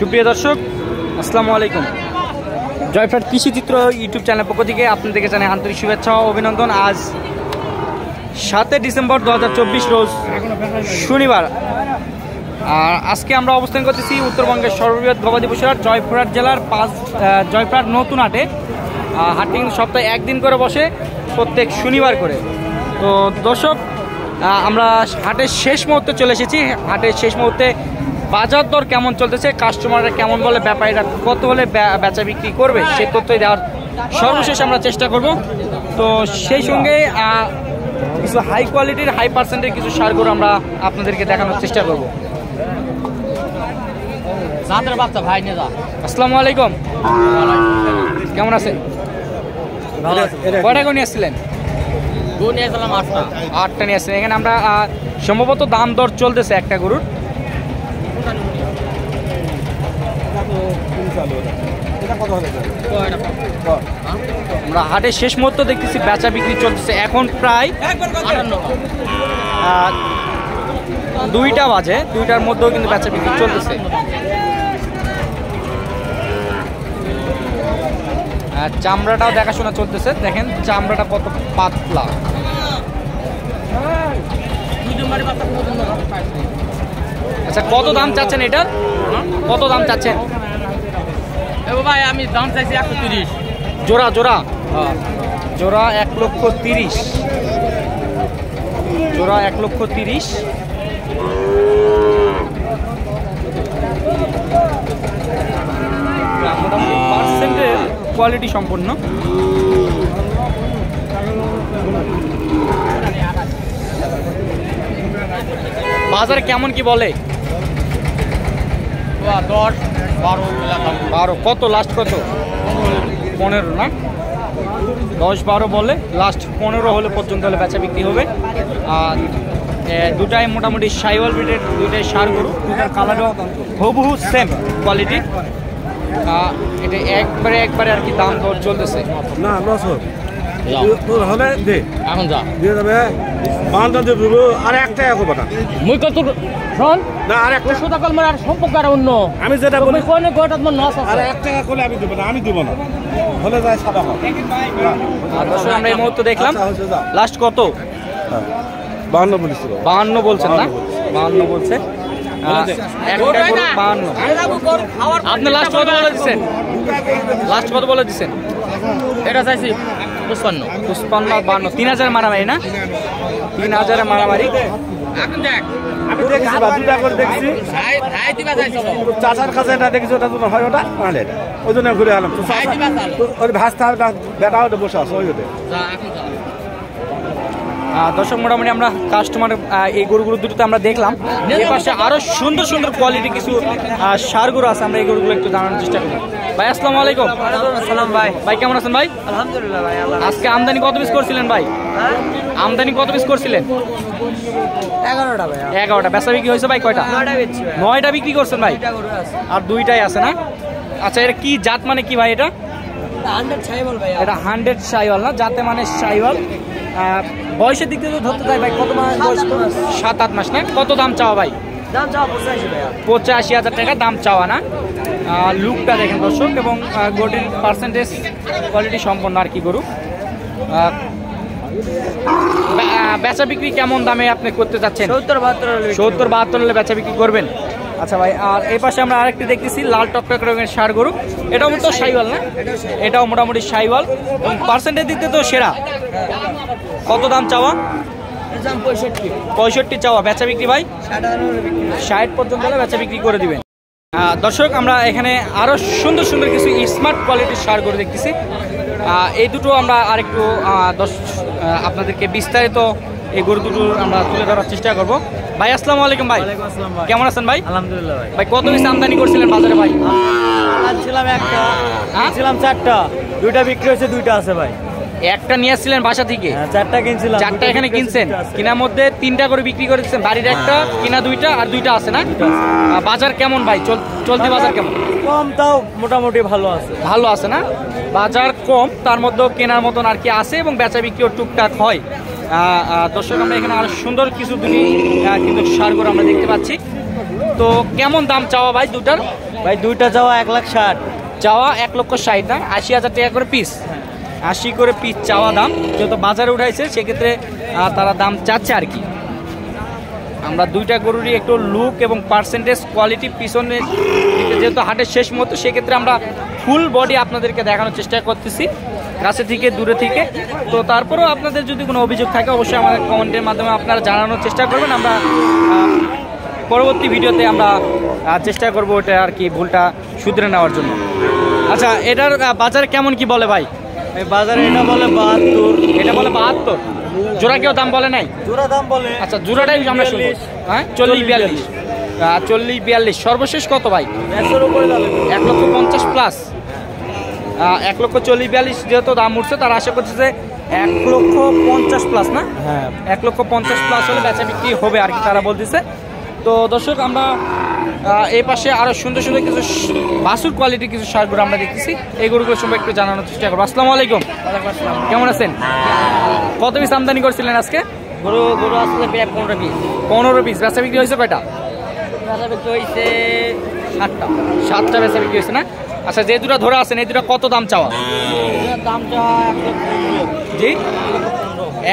সুপ্রিয় দর্শক, আসসালামু আলাইকুম। জয়ফ্রাট কৃষিচিত্র ইউটিউব চ্যানেল পক্ষ থেকে আপনাদেরকে জানাই আন্তরিক শুভেচ্ছা ও অভিনন্দন। আজ 7 ডিসেম্বর 2024 রোজ শনিবার। আর আজকে আমরা অবস্থান করতেছি উত্তরবঙ্গের সর্ববৃহৎ গবাদি পশুহাট জয়পুরহাট জেলার জয়পুরহাট নতুন হাটে। হাটটি কিন্তু সপ্তাহে একদিন করে বসে, প্রত্যেক শনিবার করে। তো দর্শক, আমরা হাটের শেষ মুহূর্তে চলে এসেছি। হাটের শেষ মুহূর্তে বাজার দর কেমন চলতেছে, কাস্টমাররা কেমন বলে, ব্যাপারীরা কত হলে বেচা বিক্রি করবে, সেই তথ্যই দেওয়ার সর্বশেষ আমরা চেষ্টা করব। তো সেই সঙ্গে কিছু হাই কোয়ালিটির হাই পার্সেন্টের কিছু সারগুলো আমরা আপনাদেরকে দেখানোর চেষ্টা করব। আসসালামু আলাইকুম, কেমন আছেন? কয়টা করে নিয়ে আসছিলেন? 8টা নিয়ে আসছেন। এখানে আমরা সম্ভবত দাম দর চলতেছে একটা গরুর। আমরা হাটের শেষ মুহূর্ত দেখতেছি, বেচা বিক্রি চলতেছে। এখন প্রায় 2টা বাজে, 2টার মধ্যেও কিন্তু বেচা বিক্রি চলতেছে। চামড়াটাও দেখাশোনা চলতেছে, দেখেন চামড়াটা কত পাতলা। আচ্ছা, কত দাম চাচ্ছেন এটার? কত দাম চাচ্ছেন? ভাই আমি দাম চাইছি 130 জোড়া। জোড়া 1,30,000। জোড়া 1,30,000। মোটামুটি পার্সেন্টের কোয়ালিটি সম্পন্ন। বাজারে কেমন কি বলে? 10-12 কত লাস্ট? কত? 15 না? 10-12 বলে, লাস্ট 15 হলে পর্যন্ত হলে বেচা বিক্রি হবে। আর দুটাই মোটামুটি সাইওয়াল ব্রিডের, দুটাই সার গরু, দুটার কালারও হুবহু সেম কোয়ালিটি। এটা একবারে আর কি দাম দর চলতেছে। না তোর হলে দে, এখন যা দিয়ে যাবে বান্ধব দেব। আর একটা এক কথা মুই কত শোন না, আর একটা সোদা কলমার আর সম্পর্ক আর অন্য। আমি যেটা বলি কোন গোটাত মন নস আর আছে। 1 টাকা করলে আমি দেব না, আমি দেব না, হলে যায় সাদা হবে। আর দর্শক, আমরা এই মুহূর্তে দেখলাম লাস্ট কত? 52 বলিস। 52 বলছেন না? 52 বলছে। একটা গরু 52। আপনি লাস্ট কত বলে দিচ্ছেন? লাস্ট কত বলে দিচ্ছেন? এটা চাইছি 55 55 52 3000 মারামারি না? 3000 মারামারি। এখন দেখ আমি দেখছি বা দুটা করে দেখছি, ভাই দিবা চাইছি চাচার কাছে এটা দেখছি, ওটা তো হয় ওটা মানে এটা ওই জন্য ঘুরে এলাম। তো ওই ভাস্তা বেটাও বসে আছে ওই ওটা। যা এখন যা। দর্শক, মোটামুটি আমরা কাস্টমার এই গরুগুলো দুটোতে আমরা দেখলাম। এর পাশে আরো সুন্দর সুন্দর কোয়ালিটি কিছু সার গরু আছে, আমরা এই গরুগুলো একটু জানানোর চেষ্টা করি। ভাই আসসালামু আলাইকুম। আসসালাম ভাই। ভাই কেমন আছেন ভাই? আলহামদুলিল্লাহ ভাই। আজকে আমদানি কত পিস করছিলেন ভাই? আমদানি কত পিস করছিলেন? 11টা ভাই। 11টা। বেচা বিক্রি হয়েছে ভাই কয়টা? 9টা বেচছি ভাই। 9টা বিক্রি করছেন ভাই? 2টা গরু আছে। আর 2টাই আছে না? আচ্ছা, এটা কি জাত মানে কি ভাই? এটা 100 ছাইবল ভাই। এটা 100 সাইওয়াল না? জাতে মানে সাইওয়াল। বয়সের দিক থেকে ধরতে চাই ভাই, কত মাস বয়স? 7-8 মাস না? কত দাম চাওয়া ভাই? দাম চাও 85 ভাই। 85,000 টাকা দাম চাওয়া না? লুকটা দেখেন দর্শক, এবং গরুটির পার্সেন্টেজ কোয়ালিটি সম্পন্ন আর কি গরু। বেচা বিক্রি কেমন দামে আপনি করতে চাচ্ছেন? 70-72 হলে বেচা বিক্রি করবেন। আচ্ছা ভাই, আর এই পাশে আমরা আরেকটি দেখতেছি লাল টকটক রঙের ষাঁড় গরু। এটাও তো সাইওয়াল না? এটাও মোটামুটি সাইওয়াল এবং পার্সেন্টেজ দিক থেকে তো সেরা। কত দাম চাওয়া? 65 চাওয়া। বেচা বিক্রি ভাই 60 পর্যন্ত হলে বেচা বিক্রি করে দিবেন। দর্শক, আমরা এখানে আরো সুন্দর সুন্দর কিছু স্মার্ট কোয়ালিটির সার গরু দেখতেছি। এই দুটো আমরা আরেকটু আপনাদেরকে বিস্তারিত এই গরু দুটো আমরা তুলে ধরার চেষ্টা করব। ভাই আসসালামু আলাইকুম। ভাই কেমন আছেন ভাই? আলহামদুলিল্লাহ ভাই। ভাই কত পিস আমদানি করছিলেন বাজারে ভাই? আনছিলাম একটা, কিনছিলাম 4টা, 2টা বিক্রি হয়েছে, 2টা আছে ভাই। একটা নিয়ে আসছিলেন বাসা থেকে? 4টা কিনছিলাম। 4টা এখানে কিনছেন? কেনার মধ্যে 3টা করে বিক্রি করে দিচ্ছেন। বাড়ির একটা, কিনা 2টা, আর 2টা আছে না? বাজার কেমন ভাই? চলতি বাজার কেমন? কম, তাও মোটামুটি ভালো আছে। ভালো আছে না? বাজার কম, তার মধ্যেও কেনার মতন আর কি আছে, এবং বেচা বিক্রিও টুকটাক হয়। দর্শক, আমরা এখানে আরো সুন্দর কিছু কিন্তু সার গরু আমরা দেখতে পাচ্ছি। তো কেমন দাম চাওয়া ভাই দুটার? ভাই দুইটা যাওয়া 1,60,000। চাওয়া 1,60,000 না, 80,000 টাকা করে পিস। 80 করে পিস চাওয়া দাম, যেহেতু বাজারে উঠাইছে সেক্ষেত্রে তারা দাম চাচ্ছে আর কি। আমরা দুইটা গরুরই একটু লুক এবং পার্সেন্টেজ কোয়ালিটি পিছনে যেহেতু হাটের শেষ মতো, সেক্ষেত্রে আমরা ফুল বডি আপনাদেরকে দেখানোর চেষ্টা করতেছি কাছে থেকে দূরে থেকে। তো তারপরেও আপনাদের যদি কোনো অভিযোগ থাকে অবশ্যই আমাদের কমেন্টের মাধ্যমে আপনারা জানানোর চেষ্টা করবেন। আমরা পরবর্তী ভিডিওতে আমরা চেষ্টা করবো ওটা আর কি ভুলটা শুধরে নেওয়ার জন্য। আচ্ছা, এটার বাজারে কেমন কি বলে ভাই? এই বাজারে এটা বলে 72, এটা বলে 72। জোড়া কেউ দাম বলে নাই? জোড়া দাম বলে আচ্ছা, জোড়াটাই আমরা শুনবো। হ্যাঁ, 40-42। 40-42 সর্বশেষ কত ভাই? 100 উপরে যাবে। 1,50,000 প্লাস। 1,40,42 যেহেতু দাম উঠছে, তার আশা করছে যে 1,50,000 প্লাস না? হ্যাঁ, 1,50,000 প্লাস হলে বেচা বিক্রি হবে আর কি তারা বলতেছে। তো দর্শক, আমরা এই পাশে আরো সুন্দর সুন্দর কিছু বাছুর কোয়ালিটি কিছু ষাঁড় গরু আমরা দেখতেছি, এই গরুগুলোর সম্পর্কে একটু জানানোর চেষ্টা করবো। আসসালামু আলাইকুম, কেমন আছেন? কত পিস আমদানি করছিলেন আজকে? গরু আসলে 15 পিস। 15 পিস। বেচা বিক্রি হয়েছে কয়টা? বেচা বিক্রি হয়েছে 7টা। 7টা বেচা বিক্রি হয়েছে না? আচ্ছা, যে দুটো ধরে আছেন এই দুটো কত দাম চাওয়া? দামটা 1,15,000। জি,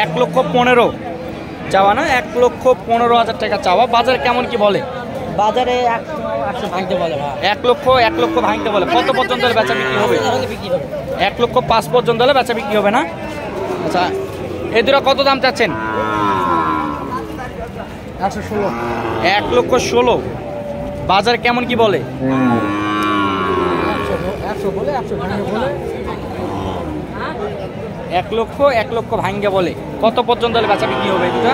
1,15,000 চাওয়া না, 1,15,000 টাকা চাওয়া। বাজার কেমন কি বলে? বাজারে 100 ভাঙতে বলে ভাই। 1 লক্ষ ভাঙতে বলে। কত পর্যন্ত হলে বেচা বিক্রি হবে? 1,05,000 পর্যন্ত হলে বেচা বিক্রি হবে না? আচ্ছা, এই দুটো কত দাম চাচ্ছেন? 116। 1,16,000। বাজার কেমন কি বলে? 100 বলে, 100 ভাঙতে বলে। 1 লক্ষ ভাঙ্গে বলে। কত পর্যন্ত হলে বেচা বিক্রি হবে দুটা?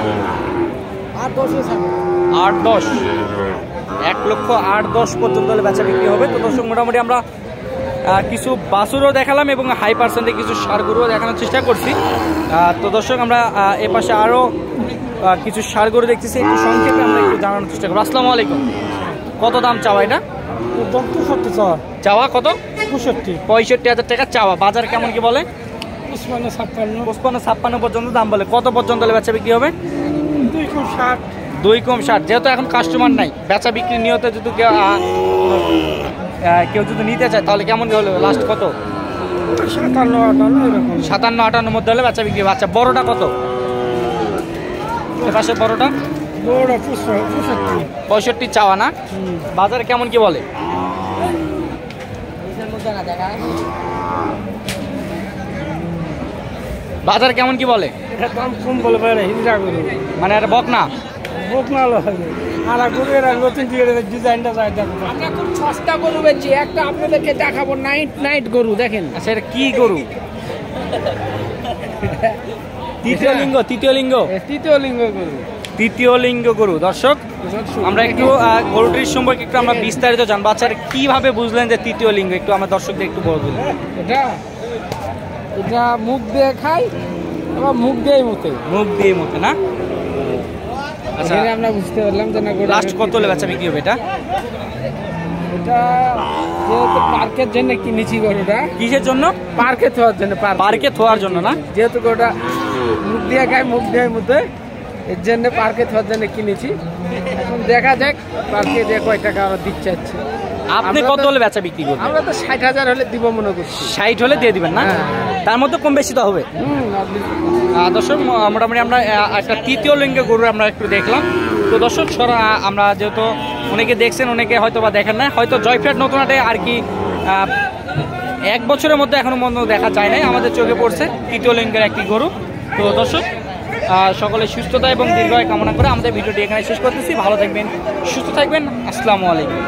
8-10। 1,08,10,000 পর্যন্ত হলে বেচা বিক্রি হবে। তো দর্শক, মোটামুটি আমরা কিছু বাছুরও দেখালাম এবং হাই পার্সেন্টে কিছু ষাঁড় গরুও দেখানোর চেষ্টা করছি। তো দর্শক, আমরা এ পাশে আরও কিছু ষাঁড় গরু দেখতেছি, একটু সংক্ষেপে আমরা একটু জানানোর চেষ্টা করবো। আসসালামু আলাইকুম, কত দাম চাওয়া এটা? 65 চাওয়া। চাওয়া কত? 65,000 টাকা চাওয়া। বাজার কেমন কি বলে? 55 পর্যন্ত দাম বলে। কত পর্যন্ত হলে বেচা বিক্রি হবে? 2,60। 2,60। যেহেতু এখন কাস্টমার নাই, বেচা বিক্রি নিয়তে যদি কেউ যদি নিতে চায় তাহলে কেমন হলো লাস্ট কত? 57-58 মধ্যে হলে বেচা বিক্রি হবে। আচ্ছা, বড়টা কত? পাশে বড়টা 65 চাওয়া না? বাজার কেমন কি বলে? বাজার কেমন কি বলে? দাম কম বলে ভাই, হিন্দা গরু মানে আর বক না হবে। আর গরু এর নতুন ডিজাইনটা যায় দেখো। আমরা খুব সস্তা গরু বেচি, একটা আপনাদেরকে দেখাবো নাইট গরু দেখেন। আচ্ছা, এটা কি গরু? তৃতীয় লিঙ্গ গরু। দর্শক, আমরা একটু গরুটির সম্পর্কে একটু আমরা বিস্তারিত জানবো। আচ্ছা, কিভাবে বুঝলেন যে তৃতীয় লিঙ্গ? একটু আমার দর্শকদের একটু বলবেন। এটা মুখ দিয়ে খাই, আবার মুখ দিয়েই মুতে না? আচ্ছা, আমরা বুঝতে পারলাম যে না লাস্ট কত হলে বেচা বিক্রি হবে এটা? এটা যেহেতু পার্কের জন্য কিনেছি গরুটা। কিসের জন্য? পার্কে থোয়ার জন্য। পার্কে থোয়ার জন্য না? যেহেতু গরুটা মুখ দিয়ে খাই, মুখ দিয়ে মুতে, এর জন্য পার্কে থোয়ার জন্য কিনেছি। এখন দেখা যাক পার্কে যে কয় টাকা আমরা দিচ্ছে। আপনি কত হলে বেচা বিক্রি করবেন? আমরা তো 60,000 হলে দিব মনে করছি। 60 হলে দিয়ে দিবেন না? তার মধ্যে কম বেশি তো হবে। দর্শক, মোটামুটি আমরা একটা তৃতীয় লিঙ্গের গরু আমরা একটু দেখলাম। তো দর্শক, আমরা যেহেতু অনেকে দেখছেন, অনেকে হয়তো বা দেখেন না, হয়তো জয়ফ্রাট নতুন হাটে আর কি 1 বছরের মধ্যে এখনো পর্যন্ত দেখা যায় নাই, আমাদের চোখে পড়ছে তৃতীয় লিঙ্গের একটি গরু। তো দর্শক, সকলে সুস্থতা এবং দীর্ঘায়ু কামনা করে আমাদের ভিডিওটি এখানে শেষ করতেছি। ভালো থাকবেন, সুস্থ থাকবেন। আসসালামু আলাইকুম।